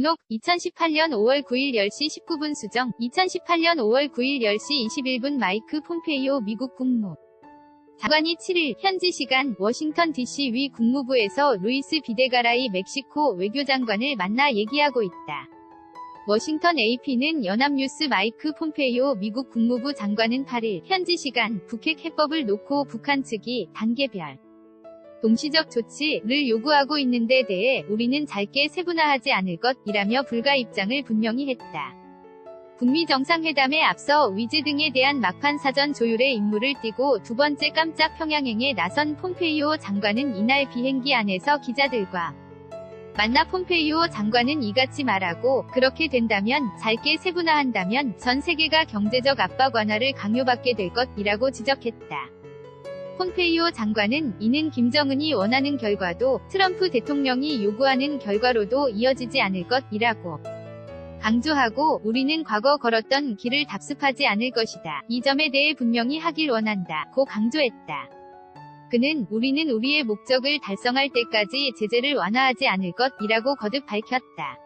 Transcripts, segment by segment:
목록 2018년 5월 9일 10시 19분 수정 2018년 5월 9일 10시 21분 마이크 폼페이오 미국 국무 장관이 7일 현지 시간 워싱턴 DC 위 국무부에서 루이스 비데가라이 멕시코 외교장관을 만나 얘기하고 있다. 워싱턴 AP는 연합뉴스 마이크 폼페이오 미국 국무부 장관은 8일 현지 시간 북핵 해법을 놓고 북한 측이 단계별 동시적 조치를 요구하고 있는 데 대해 우리는 짧게 세분화하지 않을 것이라며 불가 입장을 분명히 했다. 북미 정상회담에 앞서 위즈 등에 대한 막판 사전 조율의 임무를 띠고 두 번째 깜짝 평양행에 나선 폼페이오 장관은 이날 비행기 안에서 기자들과 만나 폼페이오 장관은 이같이 말하고 그렇게 된다면 짧게 세분화한다면 전 세계가 경제적 압박 완화를 강요받게 될 것이라고 지적했다. 폼페이오 장관은 이는 김정은이 원하는 결과도 트럼프 대통령이 요구하는 결과로도 이어지지 않을 것이라고 강조하고 우리는 과거 걸었던 길을 답습하지 않을 것이다. 이 점에 대해 분명히 하길 원한다고 강조했다. 그는 우리는 우리의 목적을 달성할 때까지 제재를 완화하지 않을 것이라고 거듭 밝혔다.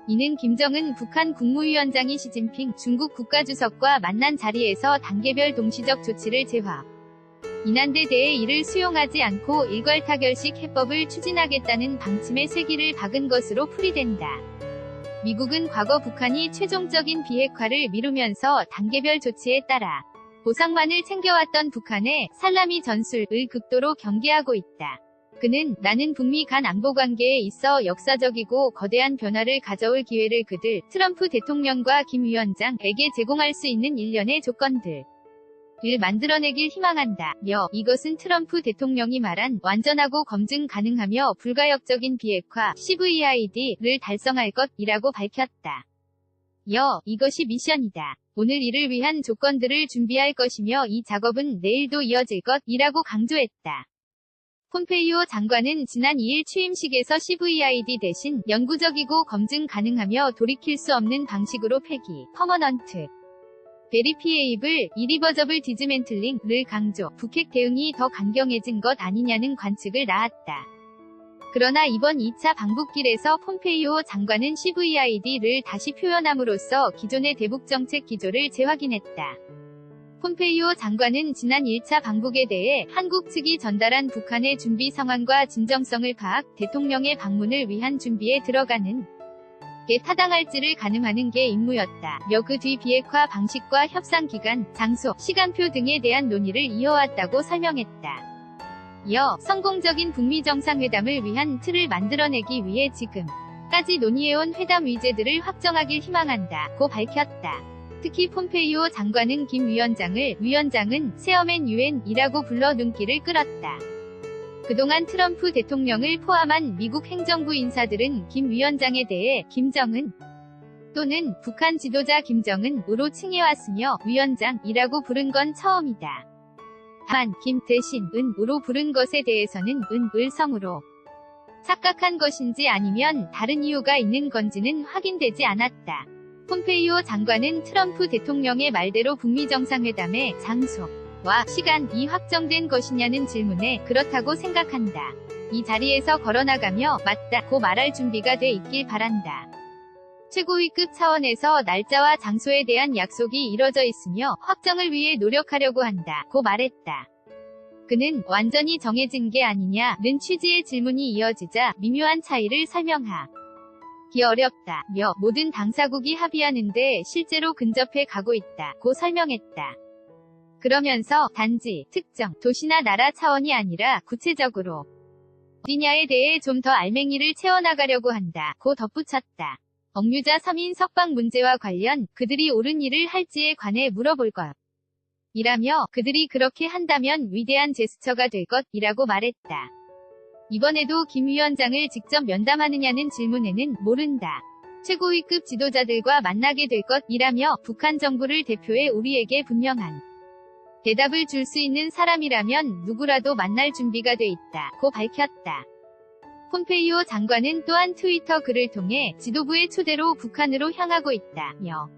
이는 김정은 북한 국무위원장이 시진핑 중국 국가주석과 만난 자리에서 단계별 동시적 조치를 제화인한 데 대해 이를 수용하지 않고 일괄타결식 해법을 추진하겠다는 방침의 쇠기를 박은 것으로 풀이된다. 미국은 과거 북한이 최종적인 비핵화를 미루면서 단계별 조치에 따라 보상만을 챙겨왔던 북한의 살라미 전술을 극도로 경계하고 있다. 그는 나는 북미 간 안보관계에 있어 역사적이고 거대한 변화를 가져올 기회를 그들 트럼프 대통령과 김 위원장에게 제공할 수 있는 일련의 조건들을 만들어내길 희망한다. 이것은 트럼프 대통령이 말한 완전하고 검증 가능하며 불가역적인 비핵화 CVID를 달성할 것이라고 밝혔다. 이것이 미션이다. 오늘 이를 위한 조건들을 준비할 것이며 이 작업은 내일도 이어질 것이라고 강조했다. 폼페이오 장관은 지난 2일 취임식에서 CVID 대신 영구적이고 검증 가능하며 돌이킬 수 없는 방식으로 폐기, 퍼머넌트 베리피에이블, 이리버저블 디즈맨틀링을 강조, 북핵 대응이 더 강경해진 것 아니냐는 관측을 낳았다. 그러나 이번 2차 방북길에서 폼페이오 장관은 CVID를 다시 표현함으로써 기존의 대북정책 기조를 재확인했다. 폼페이오 장관은 지난 1차 방북에 대해 한국 측이 전달한 북한의 준비 상황과 진정성을 파악, 대통령의 방문을 위한 준비에 들어가는 게 타당할지를 가늠하는 게 임무였다. 그 뒤 비핵화 방식과 협상 기간, 장소, 시간표 등에 대한 논의를 이어왔다고 설명했다. 이어 성공적인 북미 정상회담을 위한 틀을 만들어내기 위해 지금까지 논의해온 회담 의제들을 확정하길 희망한다고 밝혔다. 특히 폼페이오 장관은 김 위원장은 세어맨 유엔이라고 불러 눈길을 끌었다. 그동안 트럼프 대통령을 포함한 미국 행정부 인사들은 김 위원장에 대해 김정은 또는 북한 지도자 김정은으로 칭해왔으며 위원장이라고 부른 건 처음이다. 다만 김 대신 은으로 부른 것에 대해서는 을 성으로 착각한 것인지 아니면 다른 이유가 있는 건지는 확인되지 않았다. 폼페이오 장관은 트럼프 대통령의 말대로 북미 정상회담의 장소와 시간이 확정된 것이냐는 질문에 그렇다고 생각한다. 이 자리에서 걸어나가며 맞다고 말할 준비가 돼 있길 바란다. 최고위급 차원에서 날짜와 장소에 대한 약속이 이뤄져 있으며 확정을 위해 노력하려고 한다고 말했다. 그는 완전히 정해진 게 아니냐는 취지의 질문이 이어지자 미묘한 차이를 설명하기 어렵다며 모든 당사국이 합의하는데 실제로 근접해 가고 있다고 설명했다. 그러면서 단지 특정 도시나 나라 차원이 아니라 구체적으로 어디냐에 대해 좀 더 알맹이를 채워나가려고 한다고 덧붙였다. 억류자 서민 석방 문제와 관련 그들이 옳은 일을 할지에 관해 물어볼 것이라며 그들이 그렇게 한다면 위대한 제스처가 될 것이라고 말했다. 이번에도 김 위원장을 직접 면담하느냐는 질문에는 모른다. 최고위급 지도자들과 만나게 될 것이라며 북한 정부를 대표해 우리에게 분명한 대답을 줄 수 있는 사람이라면 누구라도 만날 준비가 돼 있다고 밝혔다. 폼페이오 장관은 또한 트위터 글을 통해 지도부의 초대로 북한으로 향하고 있다며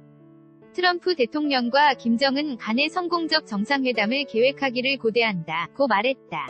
트럼프 대통령과 김정은 간의 성공적 정상회담을 계획하기를 고대한다고 말했다.